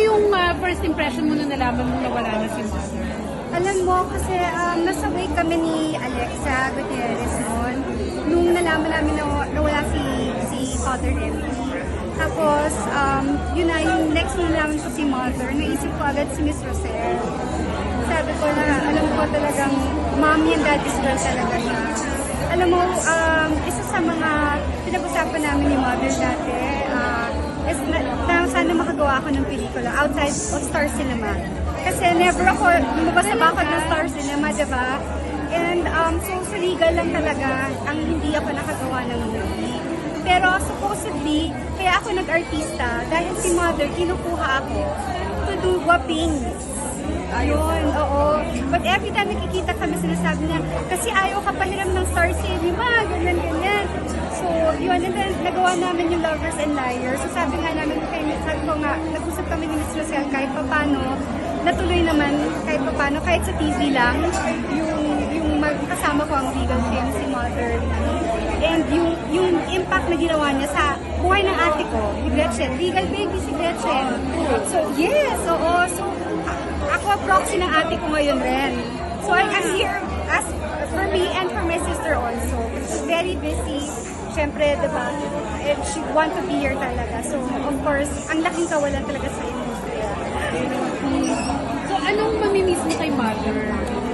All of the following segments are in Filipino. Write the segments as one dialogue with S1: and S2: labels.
S1: yung first impression mo nung nalaman mo na wala na si Mother?
S2: Alam mo, kasi nasa wake kami ni Alexa Gutierrez noon. Nung nalaman namin na wala si Father Emily. Tapos, yun na, yung next na nalaman ko si Mother, naisip ko agad si Miss Rosel. Sabi ko na, alam ko talagang mommy and daddy's girl talaga siya. Alam mo, isa sa mga pinag-usapan namin ni Mother dati, is na sana makagawa ako ng pelikula outside of Star Cinema. Kasi never ako, lumabas na ba ako ng Star Cinema, diba? And so sa legal lang talaga ang hindi ako nakagawa ng movie. Pero supposedly, kaya ako nag-artista dahil si Mother, kinukuha ako to do whopping. Ayun, oo. But every time nakikita kami, sinasabi niya, kasi ayaw ka pahiram ng Star Cinema, ganyan. So, yun, and then nagawa namin yung Lovers and Liars. So, sabi nga namin, sabi ko nga, nag-usap kami ni Miss Rosel kahit papano, natuloy naman kahit papano, kahit sa TV lang, yung kasama ko ang legal team, si Mother. And yung impact na ginawa niya sa buhay ng ate ko, si Gretchen, legal baby si Gretchen. So, yes, oo. So, ako proxy ng ate ko ngayon rin. So, I'm here as for me and for my sister also. She's very busy. Siyempre, diba, and she want to be here talaga. So, of course, ang laking kawalan talaga sa industriya.
S1: So, anong mamimiss mo kay Mother?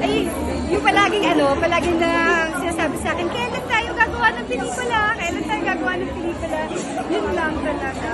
S2: Ay, yung palaging na sinasabi sa akin, kailan tayo gagawa ng pelikula? Kailan tayo gagawa ng pelikula? Yun lang talaga.